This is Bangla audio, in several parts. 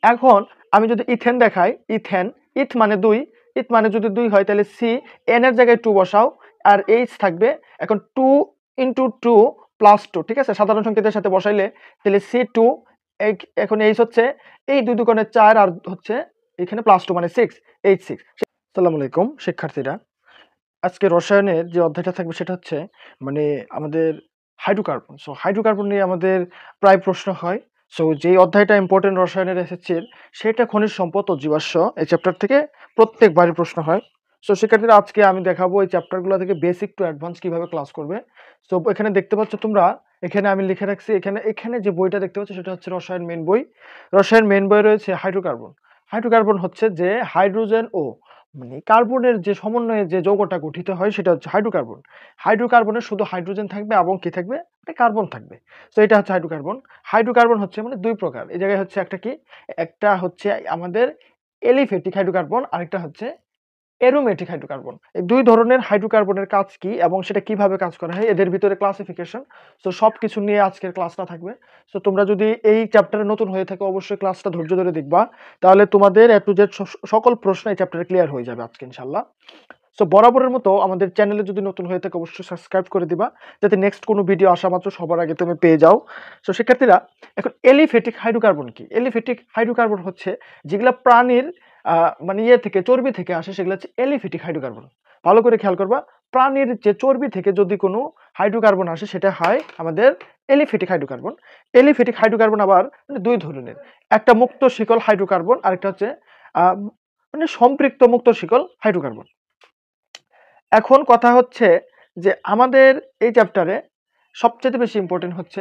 এখন আমি যদি ইথেন দেখাই, ইথেন, ইথ মানে 2, ইথ মানে যদি 2 হয় তাহলে সি, এন এর জায়গায় 2 বসাও আর এইচ থাকবে। এখন 2 × 2 + 2, ঠিক আছে, সাধারণ সংকেতের সাথে বসাইলে তাহলে C2, এখন এইচ হচ্ছে এই 2 দুগুণে 4 আর হচ্ছে এখানে +2 মানে 6, H6। আসসালামু আলাইকুম শিক্ষার্থীরা, আজকে রসায়নের যে অধ্যায়টা থাকবে সেটা হচ্ছে মানে আমাদের হাইড্রোকার্বন। সো হাইড্রোকার্বন নিয়ে আমাদের প্রায় প্রশ্ন হয়। সো যেই অধ্যায়টা ইম্পর্টেন্ট রসায়নের এসএসসির, সেটা খনিজ সম্পদ ও জীবাশ্ম, এই চ্যাপ্টার থেকে প্রত্যেকবারই প্রশ্ন হয়। সো শিক্ষার্থীরা, আজকে আমি দেখাবো এই চ্যাপ্টারগুলো থেকে বেসিক টু অ্যাডভান্স কিভাবে ক্লাস করবে। সো এখানে দেখতে পাচ্ছ তোমরা, এখানে আমি লিখে রাখছি, এখানে যে বইটা দেখতে পাচ্ছ সেটা হচ্ছে রসায়ন মেন বই। রসায়ন মেন বই রয়েছে হাইড্রোকার্বন। হাইড্রোকার্বন হচ্ছে যে হাইড্রোজেন ও মানে কার্বনের যে সমন্বয়ে যে যৌগটা গঠিত হয় সেটা হচ্ছে হাইড্রোকার্বন। হাইড্রোকার্বনের শুধু হাইড্রোজেন থাকবে এবং কি থাকবে, কার্বন থাকবে। তো এটা হচ্ছে হাইড্রোকার্বন। হাইড্রোকার্বন হচ্ছে মানে দুই প্রকার। এই জায়গায় হচ্ছে একটা কি, একটা হচ্ছে আমাদের এলিফ্যাটিক হাইড্রোকার্বন, আরেকটা হচ্ছে অ্যারোমেটিক হাইড্রোকার্বন। এই দুই ধরনের হাইড্রোকার্বনের কাজ কি এবং সেটা কিভাবে কাজ করা হয়, এদের ভিতরে ক্লাসিফিকেশন, সো সবকিছু নিয়ে আজকের ক্লাসটা থাকবে। সো তোমরা যদি এই চ্যাপ্টারে নতুন হয়ে থাকো অবশ্যই ক্লাসটা ধৈর্য ধরে দেখবা, তাহলে তোমাদের A to Z সকল প্রশ্ন এই চ্যাপ্টারে ক্লিয়ার হয়ে যাবে আজকে ইনশাআল্লাহ। সো বরাবরের মতো আমাদের চ্যানেলে যদি নতুন হয়ে থাকে অবশ্যই সাবস্ক্রাইব করে দিবা, যাতে নেক্সট কোনো ভিডিও আসা মাত্র সবার আগে তুমি পেয়ে যাও। সো শিক্ষার্থীরা, এখন এলিফ্যাটিক হাইড্রোকার্বন কি? এলিফ্যাটিক হাইড্রোকার্বন হচ্ছে যেগুলা প্রাণীর মানে থেকে চর্বি থেকে আসে, সেগুলো হচ্ছে এলিফ্যাটিক হাইড্রোকার্বন। ভালো করে খেয়াল করবা, প্রাণীর যে চর্বি থেকে যদি কোনো হাইড্রোকার্বন আসে সেটা হয় আমাদের এলিফ্যাটিক হাইড্রোকার্বন। এলিফ্যাটিক হাইড্রোকার্বন আবার মানে দুই ধরনের, একটা মুক্ত শিকল হাইড্রোকার্বন, আরেকটা হচ্ছে মানে সম্পৃক্ত মুক্ত শিকল হাইড্রোকার্বন। এখন কথা হচ্ছে যে আমাদের এই চ্যাপ্টারে সবচেয়ে বেশি ইম্পর্টেন্ট হচ্ছে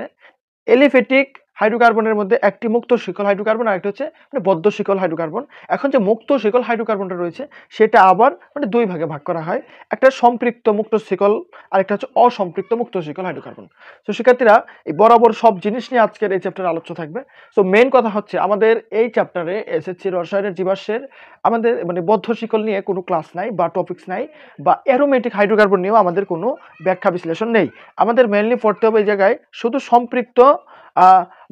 এলিফ্যাটিক হাইড্রোকার্বনের মধ্যে একটি মুক্ত শিকল হাইড্রোকার্বন আর একটা হচ্ছে মানে বদ্ধ শিকল হাইড্রোকার্বন। এখন যে মুক্ত শিকল হাইড্রোকার্বনটা রয়েছে সেটা আবার মানে দুই ভাগে ভাগ করা হয়, একটা সম্পৃক্ত মুক্ত শিকল আর একটা হচ্ছে অসম্পৃক্ত মুক্ত শিকল হাইড্রোকার্বন। তো শিক্ষার্থীরা, এই বরাবর সব জিনিস নিয়ে আজকের এই চ্যাপ্টারে আলোচনা থাকবে। সো মেইন কথা হচ্ছে আমাদের এই চ্যাপ্টারে এসএসসি রসায়নের জীবাশ্মের আমাদের মানে বদ্ধ শিকল নিয়ে কোনো ক্লাস নাই বা টপিকস নাই, বা অ্যারোমেটিক হাইড্রোকার্বন নিয়েও আমাদের কোনো ব্যাখ্যা বিশ্লেষণ নেই। আমাদের মেইনলি পড়তে হবে এই জায়গায় শুধু সম্পৃক্ত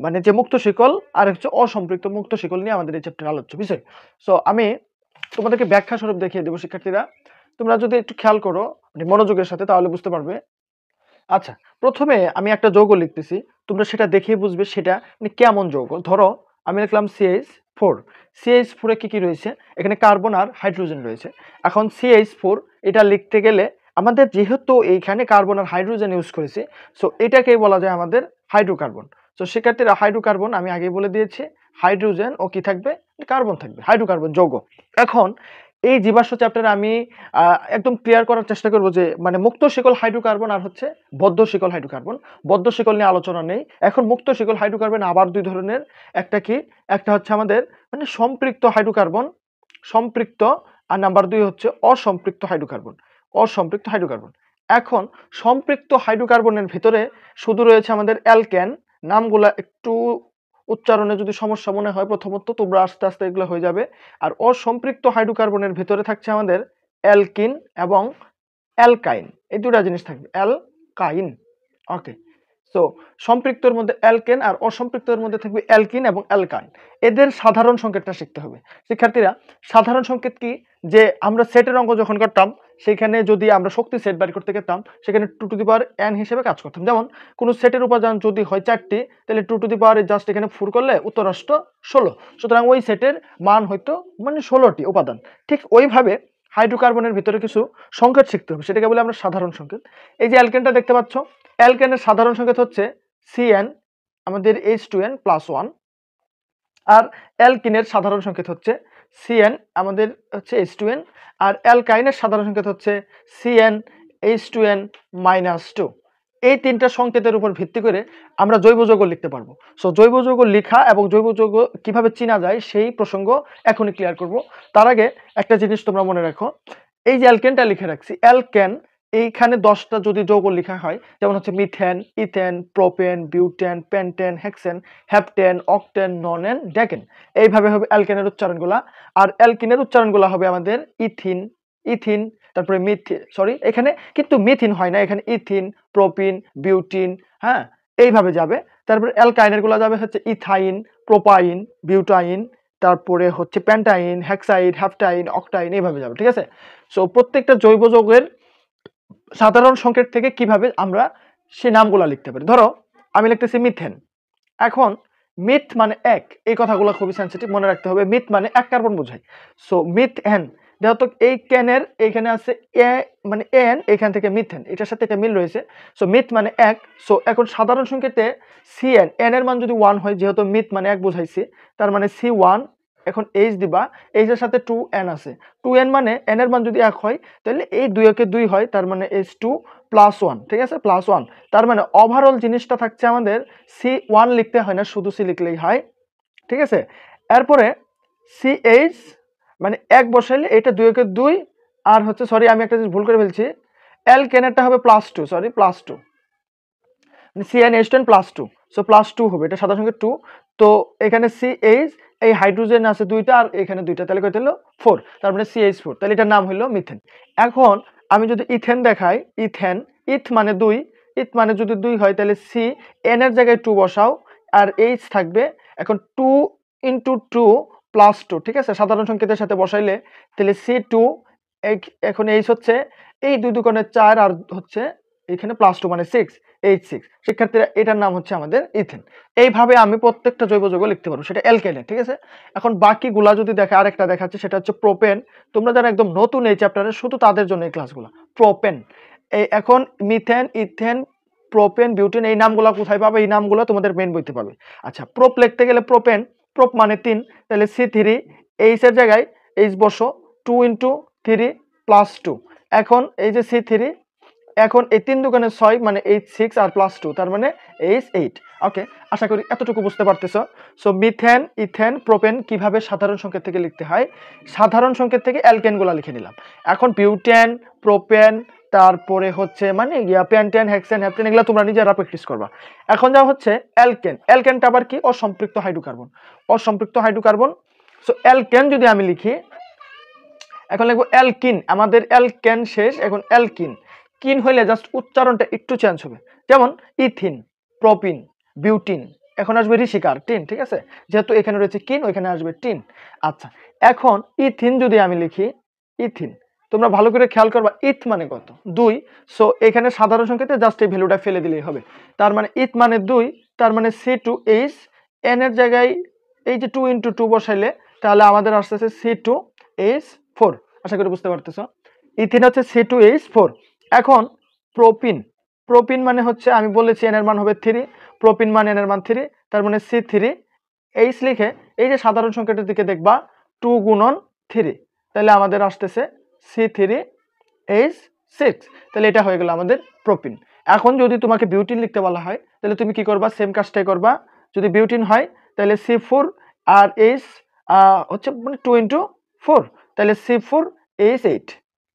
মানে যে মুক্ত শিকল আর হচ্ছে অসম্পৃক্ত মুক্ত শিকল নিয়ে আমাদের এই চ্যাপ্টার আলোচ্য বিষয়। সো আমি তোমাদেরকে ব্যাখ্যা স্বরূপ দেখিয়ে দেবো শিক্ষার্থীরা, তোমরা যদি একটু খেয়াল করো মানে মনোযোগের সাথে তাহলে বুঝতে পারবে। আচ্ছা, প্রথমে আমি একটা যৌগ লিখতেছি, তোমরা সেটা দেখেই বুঝবে সেটা মানে কেমন যৌগ। ধরো আমি লিখলাম CH4। CH4 এ কি কি রয়েছে, এখানে কার্বন আর হাইড্রোজেন রয়েছে। এখন CH4 এটা লিখতে গেলে আমাদের যেহেতু এইখানে কার্বন আর হাইড্রোজেন ইউজ করেছি, সো এটাকেই বলা যায় আমাদের হাইড্রোকার্বন। তো শিক্ষার্থীরা, হাইড্রোকার্বন আমি আগেই বলে দিয়েছি, হাইড্রোজেন ও কি থাকবে, কার্বন থাকবে, হাইড্রোকার্বন যৌগ। এখন এই জীবাশ্ম চ্যাপ্টারে আমি একদম ক্লিয়ার করার চেষ্টা করব যে মানে মুক্ত শিকল হাইড্রোকার্বন আর হচ্ছে বদ্ধ শিকল হাইড্রোকার্বন। বদ্ধ শিকল নিয়ে আলোচনা নেই। এখন মুক্ত শিকল হাইড্রোকার্বন আবার দুই ধরনের, একটা কি, একটা হচ্ছে আমাদের মানে সম্পৃক্ত হাইড্রোকার্বন, সম্পৃক্ত, আর নাম্বার 2 হচ্ছে অসম্পৃক্ত হাইড্রোকার্বন, অসম্পৃক্ত হাইড্রোকার্বন। এখন সম্পৃক্ত হাইড্রোকার্বনের ভিতরে শুধু রয়েছে আমাদের অ্যালকেন। নামগুলা একটু উচ্চারণে যদি সমস্যা মনে হয় প্রথমত, তোমরা আস্তে আস্তে এগুলো হয়ে যাবে। আর অসম্পৃক্ত হাইড্রোকার্বনের ভিতরে থাকছে আমাদের অ্যালকিন এবং অ্যালকাইন, এই দুটা জিনিস থাকবে, অ্যালকাইন। ওকে, সো সম্পৃক্তর মধ্যে অ্যালকেন আর অসম্পৃক্তর মধ্যে থাকবে অ্যালকিন এবং অ্যালকাইন। এদের সাধারণ সংকেতটা শিখতে হবে শিক্ষার্থীরা। সাধারণ সংকেত কি, যে আমরা সেটের অঙ্ক যখন করতাম সেখানে যদি আমরা শক্তি সেট বের করতে গেতাম সেখানে 2n হিসেবে কাজ করতাম। যেমন কোনো সেটের উপাদান যদি হয় 4টি, তাহলে 2 জাস্ট এখানে 4 করলে উত্তর আসতো 16। সুতরাং ওই সেটের মান হয়তো মানে 16টি উপাদান। ঠিক ওইভাবে হাইড্রোকার্বনের ভিতরে কিছু সংকেত শিখতে হবে, সেটাকে বলে আমরা সাধারণ সংকেত। এই যে অ্যালকেনটা দেখতে পাচ্ছ, অ্যালকেনের সাধারণ সংকেত হচ্ছে CN, আমাদের H2n+1। আর অ্যালকিনের সাধারণ সংকেত হচ্ছে CN, আমাদের হচ্ছে H2n। আর অ্যালকাইনের সাধারণ সংকেত হচ্ছে CN H2n-2। এই তিনটা সংকেতের উপর ভিত্তি করে আমরা জৈব যৌগ লিখতে পারবো। সো জৈব যৌগ লেখা এবং জৈব যৌগ কিভাবে চেনা যায় সেই প্রসঙ্গ এখনই ক্লিয়ার করব। তার আগে একটা জিনিস তোমরা মনে রাখো, এই যে অ্যালকেনটা লিখে রাখছি, অ্যালকেন এইখানে 10টা যদি যৌগ লেখা হয়, যেমন হচ্ছে methane, ethane, propane, butane, pentane, hexane, heptane, octane, nonane, decane, এইভাবে হবে অ্যালকেনের উচ্চারণগুলা। আর অ্যালকিনের উচ্চারণগুলা হবে আমাদের ইথিন, ইথিন, তারপরে এখানে কিন্তু মিথিন হয় না, এখানে ইথিন, প্রোপিন, বিউটিন, হ্যাঁ, এইভাবে যাবে। তারপরে অ্যালকাইনের গুলা যাবে হচ্ছে ইথাইন, প্রোপাইন, বিউটাইন, তারপরে হচ্ছে প্যান্টাইন, হেক্সাইড, হ্যাপটাইন, অক্টাইন, এইভাবে যাবে, ঠিক আছে। সো প্রত্যেকটা জৈব যৌগের সাধারণ সংকেত থেকে কিভাবে আমরা সেই নামগুলো লিখতে পারি। ধরো আমি লিখতেছি মিথেন। এখন মিথ মানে এক, এই কথাগুলো খুবই সেন্সিটিভ, মনে রাখতে হবে। মিথ মানে এক কার্বন বোঝায়। সো মিথ এন, দেখো তো এই ক্যানের এইখানে আছে এ মানে এন, এখান থেকে মিথেন, এটার সাথে এটা মিল রয়েছে। সো মিথ মানে এক। সো এখন সাধারণ সংকেতে সিএন, এন এর মান যদি 1 হয়, যেহেতু মিথ মানে এক বোঝাইছি, তার মানে C1, এখন এইচ দিবা, এইচের সাথে 2n আছে, 2n মানে n এর মান যদি 1 হয়, তাহলে এই 2 2 হয়, তার মানে H2 +1, ঠিক আছে, +1। তার মানে ওভারঅল জিনিসটা থাকছে আমাদের C1 লিখতে হয় না, শুধু C লিখলেই হয়, ঠিক আছে। এরপরে CH মানে এক বসাইলে এটা 2 2, আর হচ্ছে সরি আমি একটা জিনিস ভুল করে ফেলছি, অ্যালকেনেরটা হবে +2, সরি +2, CnH10 +2, সো +2 হবে, এটা সাদা সংখ্যা 2। তো এখানে CH, এই হাইড্রোজেন আছে দুইটা আর এখানে দুইটা, তাহলে কত হলো 4, তার মানে CH4, তাহলে এটার নাম হলো মিথেন। এখন আমি যদি ইথেন দেখাই, ইথেন, ইথ মানে 2, ইথ মানে যদি 2 হয় তাহলে C, n এর জায়গায় 2 বসাও আর H থাকবে। এখন 2 × 2 +2, ঠিক আছে, সাধারণ সংকেতের সাথে বসাইলে তাহলে C2, এখন H হচ্ছে এই 2 2 4 আর হচ্ছে এখানে +2 মানে 6, H6। শিক্ষার্থীরা এটার নাম হচ্ছে আমাদের ইথেন। এইভাবে আমি প্রত্যেকটা জৈব যৌগ লিখতে পারবো, সেটা অ্যালকেনে, ঠিক আছে। এখন বাকিগুলা যদি দেখে, আরেকটা দেখাচ্ছে, সেটা হচ্ছে প্রোপেন। তোমরা যারা একদম নতুন এই চ্যাপ্টারে, শুধু তাদের জন্য এই ক্লাসগুলো। প্রোপেন, এই এখন মিথেন, ইথেন, প্রোপেন, বিউটেন, এই নামগুলো কোথায় পাবে? এই নামগুলো তোমাদের মেন বইতে পাবে। আচ্ছা, প্রোপ লিখতে গেলে প্রোপেন, প্রোপ মানে 3, তাহলে C3, এইচ এর জায়গায় এইচ বসো, 2 × 3 +2। এখন এই যে C3, এখন এই 3 2 6 মানে H6 আর +2, তার মানে H8। ওকে, আশা করি এতটুকু বুঝতে পারতেছো। সো মিথেন, ইথেন, প্রোপেন কিভাবে সাধারণ সংকেত থেকে লিখতে হয়, সাধারণ সংকেত থেকে অ্যালকেনগুলো লিখে নিলাম। এখন বিউটেন, প্রোপেন, তারপরে হচ্ছে মানে পেন্টেন, হেক্সেন, হ্যাপটেন, এগুলো তোমরা নিজেরা প্র্যাকটিস করবা। এখন যা হচ্ছে অ্যালকেন, অ্যালকেনটা আবার কি? অসম্পৃক্ত হাইড্রোকার্বন, অসম্পৃক্ত হাইড্রোকার্বন। সো অ্যালকেন যদি আমি লিখি, এখন লিখবো অ্যালকিন, আমাদের অ্যালকেন শেষ, এখন অ্যালকিন। কিন হইলে জাস্ট উচ্চারণটা একটু চেঞ্জ হবে, যেমন ইথিন, প্রোপিন, বিউটিন, এখন আসবে ঋষিকার টিন, ঠিক আছে, যেহেতু এখানে রয়েছে কিন, ওইখানে আসবে টিন। আচ্ছা, এখন ইথিন যদি আমি লিখি, ইথিন, তোমরা ভালো করে খেয়াল করবা, ইথ মানে কত? 2। সো এখানে সাধারণ সংকেতে জাস্ট এই ভ্যালুটা ফেলে দিলেই হবে, তার মানে ইথ মানে 2, তার মানে C2H, n এর জায়গায় এই যে 2 × 2 বসাইলে তাহলে আমাদের আসতেছে C2H4। আশা করি বুঝতে পারতেছো। ইথিন হচ্ছে C2H4। এখন প্রোপিন, প্রোপিন মানে হচ্ছে আমি বলেছি n এর মান হবে 3, প্রোপিন মানে n এর মান 3, তার মানে C3H লিখে এই যে সাধারণ সংখ্যাটার দিকে দেখবা 2 × 3, তাহলে আমাদের আসতেছে C3H6, তাহলে এটা হয়ে গেল আমাদের প্রোপিন। এখন যদি তোমাকে বিউটিন লিখতে বলা হয়, তাহলে তুমি কি করবা? সেম কাজটাই করবা। যদি বিউটিন হয় তাহলে C4 আর H হচ্ছে মানে 2 × 4, তাহলে C4H8।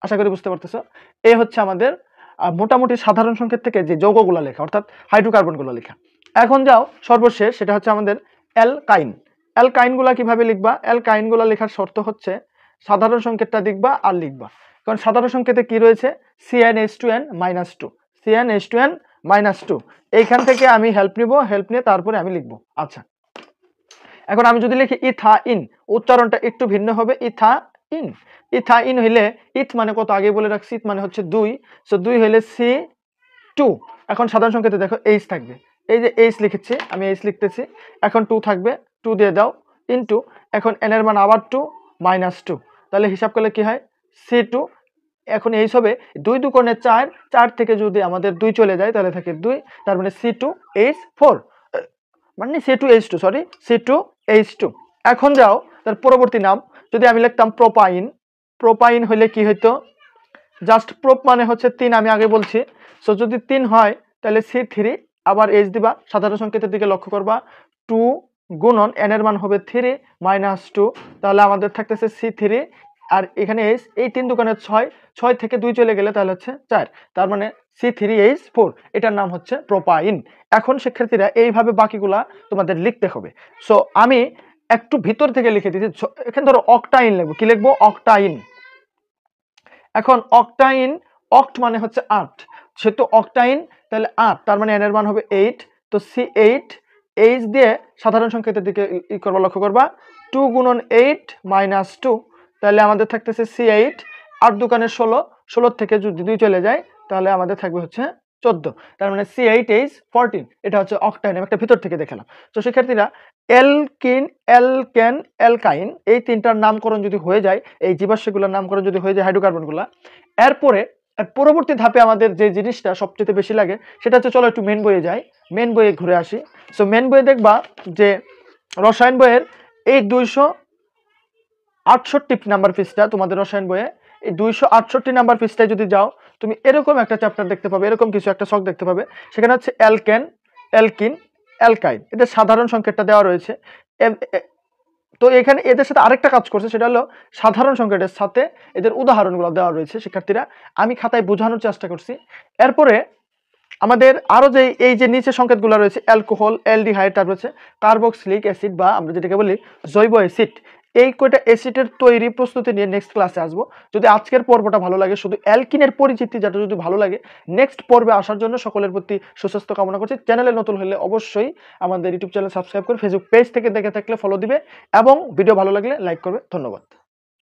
আশা করি বুঝতে পারতেছো। এই হচ্ছে আমাদের মোটামুটি সাধারণ সংকেত থেকে যে যৌগগুলো লেখা, অর্থাৎ হাইড্রোকার্বনগুলো লেখা। এখন যাও সর্বশেষ, সেটা হচ্ছে আমাদের অ্যালকাইন। অ্যালকাইনগুলো কিভাবে লিখবা? অ্যালকাইনগুলো লেখার শর্ত হচ্ছে সাধারণ সংকেতটা লিখবা আর লিখবা। কারণ সাধারণ সংকেতে কি রয়েছে? CnH2n -2, CnH2n -2। এইখান থেকে আমি হেল্প নিব, হেল্প নিয়ে তারপরে আমি লিখবো। আচ্ছা, এখন আমি যদি লিখি ইথাইন, উচ্চারণটা একটু ভিন্ন হবে, ইথাইন। ইথাইন হইলে, ইথ মানে কত আগে বলে রাখছি, ইথ মানে হচ্ছে 2, সো 2 হইলে C2। এখন সাধারণ সংকেতে দেখো H থাকবে, এই যে H লিখেছি আমি, H লিখতেছি, এখন 2 থাকবে, 2 দিয়ে দাও, ইনটু, এখন n এর মান আবার 2 -2, তাহলে হিসাব করলে কি হয়? C2, এখন H হবে 2 2 4, 4 থেকে যদি আমাদের 2 চলে যায় তাহলে থাকে 2, তার মানে C2H4, মানে C2H2, সরি C2H2। এখন যাও তার পরবর্তী নাম, যদি আমি লিখতাম প্রোপাইন, প্রোপাইন হইলে কি হইতো? জাস্ট প্রোপ মানে হচ্ছে 3, আমি আগে বলছি। সো যদি 3 হয় তাহলে C3 আবার H দিবা, সাধারণ সংকেতের দিকে লক্ষ্য করবা, 2 গুণন n এর মান হবে 3 -2, তাহলে আমাদের থাকতেছে C3 আর এখানে H, এই 3 2 6, 6 থেকে 2 চলে গেলে তাহলে হচ্ছে 4, তার মানে C3H4, এটার নাম হচ্ছে প্রোপাইন। এখন শিক্ষার্থীরা এইভাবে বাকিগুলা তোমাদের লিখতে হবে। সো আমি একটু ভিতর থেকে লিখে দিচ্ছি, এখানে ধরো অক্টাইন লিখবো, কি লিখবো? অক্টাইন। এখন অক্টাইন, অক্ট মানে হচ্ছে 8, সেহেতু অক্টাইন তাহলে 8, তার মানে n এর মান হবে 8, তো C8, H দিয়ে সাধারণ সংকেতের দিকে করবা, লক্ষ্য করবা, 2 গুণন 8 মাইনাস 2, তাহলে আমাদের থাকতেছে C8, 8 দোকানে 16, 16 থেকে যদি 2 চলে যায় তাহলে আমাদের থাকবে হচ্ছে 14, তার মানে C8H14, এটা হচ্ছে অক্টাইন। আমি একটা ভিতর থেকে দেখালাম। তো শিক্ষার্থীরা অ্যালকিন, অ্যালকেন, অ্যালকাইন এই তিনটার নামকরণ যদি হয়ে যায়, এই জীবাশ্মগুলোর নামকরণ যদি হয়ে যায় হাইড্রোকার্বনগুলো, এরপরে পরবর্তী ধাপে আমাদের যে জিনিসটা সবচেয়ে বেশি লাগে সেটা হচ্ছে, চলো একটু মেন বইয়ে যাই, মেন বইয়ে ঘুরে আসি। সো মেন বইয়ে দেখবা যে রসায়ন বইয়ের এই 268 নাম্বার পৃষ্ঠা, তোমাদের রসায়ন বইয়ে এই 268 নাম্বার পৃষ্ঠায় যদি যাও, তুমি এরকম একটা চ্যাপ্টার দেখতে পাবে, এরকম কিছু একটা ছক দেখতে পাবে। সেখানে হচ্ছে অ্যালকেন, অ্যালকিন, অ্যালকাইন, এদের সাধারণ সংকেতটা দেওয়া রয়েছে। তো এখানে এদের সাথে আরেকটা কাজ করছে, সেটা হলো সাধারণ সংকেতের সাথে এদের উদাহরণগুলো দেওয়া রয়েছে। শিক্ষার্থীরা আমি খাতায় বোঝানোর চেষ্টা করছি। এরপরে আমাদের আরো যে এই যে নিচে সংকেতগুলো রয়েছে, অ্যালকোহল, অ্যালডিহাইড, তারপর হচ্ছে কার্বক্সিলিক অ্যাসিড বা আমরা যেটাকে বলি জৈব অ্যাসিড, এই কয়টা অ্যাসিডের তৈরি প্রস্তুতি নিয়ে নেক্সট ক্লাসে আসবো। যদি আজকের পর্বটা ভালো লাগে, শুধু অ্যালকিনের পরিচিতি যেটা যদি ভালো লাগে, নেক্সট পর্বে আসার জন্য সকলের প্রতি সুস্বাস্থ্য কামনা করছি। চ্যানেলে নতুন হলে অবশ্যই আমাদের ইউটিউব চ্যানেল সাবস্ক্রাইব করে, ফেসবুক পেজ থেকে দেখে থাকলে ফলো দিবে এবং ভিডিও ভালো লাগলে লাইক করবে। ধন্যবাদ।